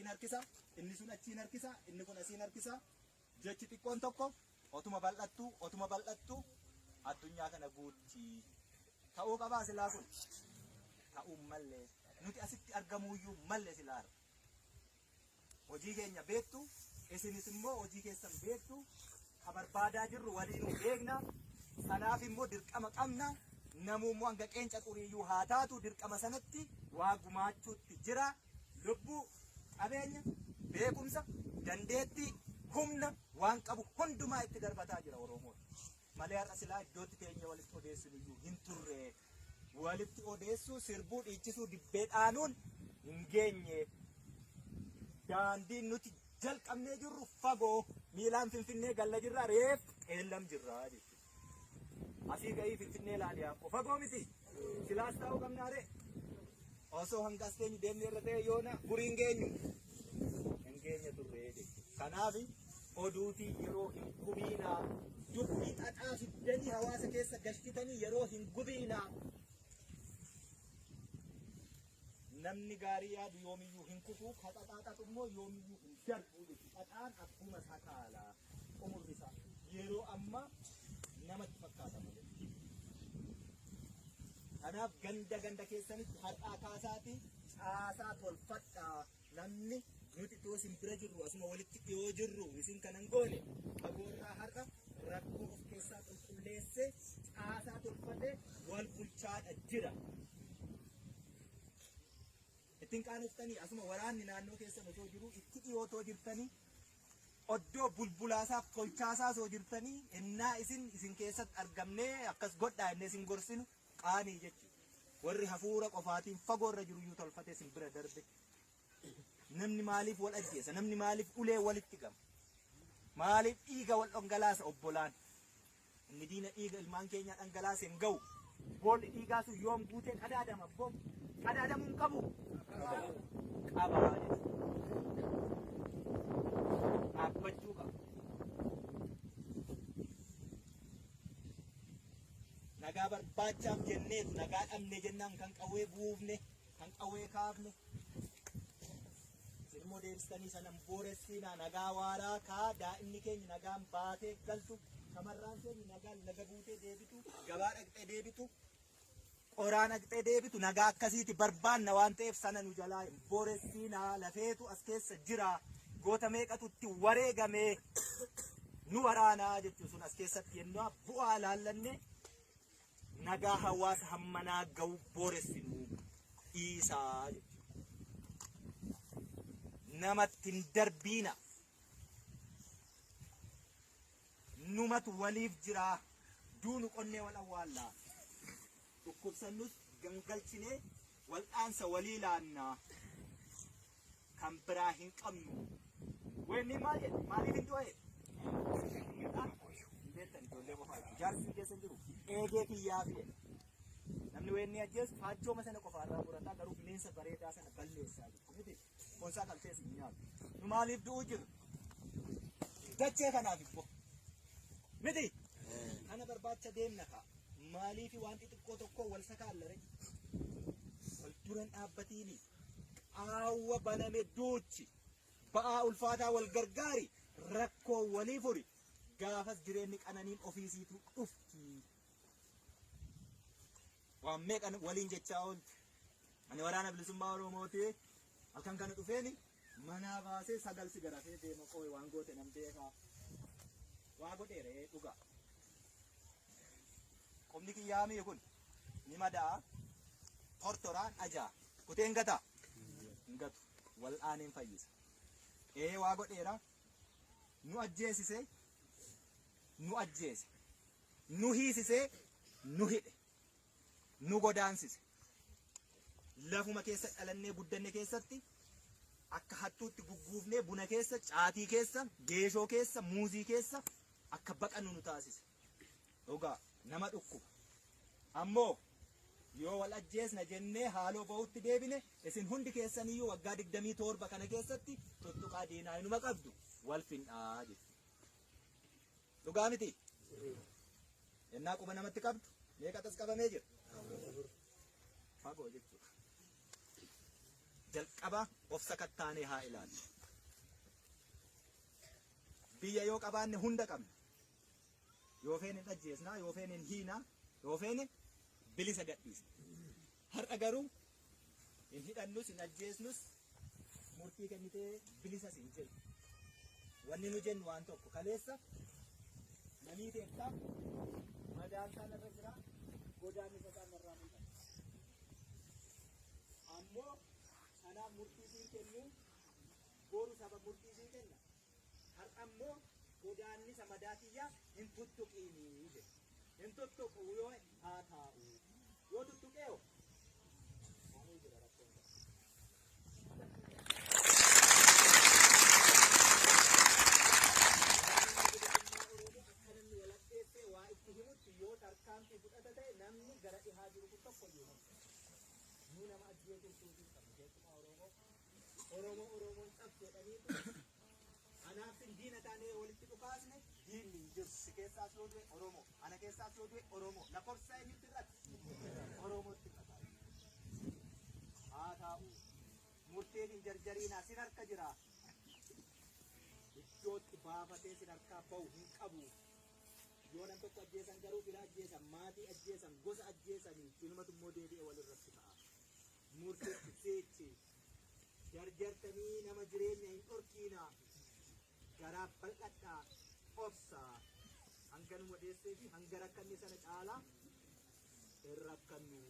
achiin harkisa, inni sun achiin harkisa, inni kun asiin harkisa. Jechi xiqqoon tokko otuma bal'attu addunyaa kana guutti ta'uu qabaa silaa kun. Ta'uu mallee nuti asitti argamuuyyuu mallee silaa. Hojii keenya beektu, isinis immoo hojii keessan beektu, ka barbaadaa jirru waliin beekna. Sanaaf immoo dirqama qabna. Namummoo hanga qeenca xuriiyyuu haa taatu dirqama sanatti waa gumaachuutti jira. Lubbuu, qabeenya, beekumsa, dandeettii, humna waan qabu hundumaa itti darbataa jira Oromoon. Malee har'a silaa iddootti teenya walitti odeessinuyyuu hin turre. Walitti odeessuu, sirbuu, dhiichisuu, dibbee dhaanuun hin geenye. Daandiin nuti jalqabnee jirru fagoo miilaan Finfinnee galla jirra reef qeellam jirra jechuudha. Asii gahii Finfinnee ilaaliyaa fagoo miti. Silaas ta'uu qabnaare. Osoo hanga as teenyu deemnee irra ta'e yoona guriin geenyu hin geenye turre jechuudha. Kanaaf oduutii yeroo hin gubiinaa, dubbii xaxaa fiddanii hawaasa keessa galchitanii yeroo hin gubiinaa. Namni gaarii yaadu yoomiyyuu hin kufu, xaxaatu immoo yoomiyyuu hin darbu jechuudha. Xaxaan akkuma sakaalaa umurri isaa yeroo amma namatti fakkaata malee. Kanaaf ganda keessanitti har'aa kaasaati caasaa tolfadhaa. Namni nuti itoo isin bira jirru asuma walitti dhiyoo jirru isin kanan goone fagoorraa har'a rakkoo of keessaa qulqulleessee caasaa tolfatee wal bulchaadha jira. Ittiin qaanoftanii asuma waraanni naannoo keessan osoo jiru itti dhiyootoo jirtanii oddoo bulbulaasaaf tolchaasaa osoo jirtanii innaa isin keessatti argamnee akkas godhaa innee isin gorsinu qaanii jechuudha. Warri hafuura qofaatiin fagoorra jiru iyyuu tolfatee isin bira darbe. Namni maaliif wal ajjeesa? Namni maaliif ulee walitti qaba? Maaliif dhiiga wal dhangalaasa obbolaan? Inni diina dhiiga ilmaan keenya dhangalaase hin ga'u. Boolli dhiigaa sun yoom guutee qadaadama boom? Qadaadamuu hin qabu. Qabaa dhaabbachuu qaba. Nagaa barbaachaaf jenneetu nagaa dhabne jennaan kan qawwee buufne, kan qawwee kaafne. Ilmoo deebistanii sanan booressinaa nagaa waaraa kaa daa'imni keenya nagaan baatee galtu, shamarraan keenya nagaan laga buutee deebitu, gabaa dhaqxee deebitu, qoraan dhaqxee deebitu nagaa akkasiiti barbaanna waan ta'eef sana nu jalaa hin booressinaa. Lafeetu as keessa jira. Goota meeqatu itti wareegamee nu waraanaa jechuun sun as keessatti yennuu bu'aa laallanne nagaa hawaasa hammanaa ga'u booressinu dhiisaa jechuudha. Namatti hin darbiina. Numatu waliif jira. Duunu qonnee wal awwaallaa. Dhukkubsannus gangalchinee wal'aansa walii laannaa. Kan biraa hin qabnu. Wanni maaliif hin du'e? Beektan ijoollee qofaa. Jaarsi keessa jiru eegee kiyyaa fi namni wanni ajjeesu faachoo sana qofaarraa murataa garuu bineensa bareedaa sana balleessaa jiru. Konsaa qaltees hin nyaatu. Nu maaliif du'uu jiru? Dachee kanaaf immoo. Miti? Kana barbaacha deemna kaa. Maaliif waan xixiqqoo tokko wal sakaallare? Wal duran dhaabbatiini. Qaawwa baname duuchi. Ba'aa ulfaataa wal gargaari. Rakkoo walii furi. Gaafas jireenyi qananiin ofiisiitu dhufti. Waan meeqan waliin jechaa oolti. Ani waraana bilisummaa Oromooti. Halkan kana dhufeeni manaa baasee sagalsi garafee deema qooyi waan goote nam beekaa. Waa godheere dhugaa. Qomni kiyyaamii kun ni madaa. Tortoraan ajaa. Kuteen gataa. Hin gatu. Wal'aaniin fayyisa. Waa godheera. Nu ajjeesise. Nu ajjeese. Nu hiisise. Nu hidhe. Nu godaansise. Lafuma keessa dhalannee guddanne keessatti akka hattuutti gugguufnee buna keessa, caatii keessa, geeshoo keessa, muuzii keessa akka baqannu nu taasise. Dhugaa nama dhukkuba. Ammoo yoo wal ajjeesna jennee haaloo bahutti deebine isin hundi keessaniyyuu waggaa 27 kana keessatti tuttuqaa diinaa inuma qabdu wal findhaa jechuudha. Dhugaa miti? Yennaa quba namatti qabdu meeqa tas qabamee jira? Fagoo jechuudha. jalqaba of sakattaanee haa ilaallu. Biyya yoo qabaanne hunda qabna. Yoo feene hin ajjeesnaa, yoo feene hin hiinaa, yoo feene bilisa gadhiisna. Har'a garuu hin hidhannus hin ajjeesnus murtii kennitee bilisas hin jennu. Wanni nu jennu waan tokko kaleessa namii teektaa madaaltaa narra jira godaan isa irraa mul'ata. Ammoo kanaaf murtii siin kennu boru saba murtii siin kenna. Har'a ammoo godaanni isa madaatiyyaa hin tuttuqiinii jedhe. Hin tuttuqu yoo haa taa'u. Yoo tuttuqeeyo maanii jira rakkoon. Yoo tarkaanfii fudhata ta'e namni gara dhihaa jiru kun tokko iyyuu nu nama ajjeesuuf suutuu qabna jechuudha. Oromoon qabdu jedhanii anaaf diina taanee walitti dhukaasne diinni hin jiru. Si keessaas yoo du'e Oromoo, ana keessaas yoo du'e Oromoo. Lakkoofsa eenyutti irratti Oromootti irratti haa taa'u. Murtiin hin jarjariinaa sin harka jira. Iddootti baafatee sin harkaa bahu hin qabu. Yoo nam tokko ajjeesan garuu fira ajjeesan, maatii ajjeesan, gosa ajjeesanii ilmatu immoo deebi'ee walirratti ta'a. Murtiitti seechi jarjartanii nama jireenya hin dhorkiina. Garaa bal'adhaa obsaa hanga nu modheessee fi hanga rakkanne sana caalaa hin rakkannu.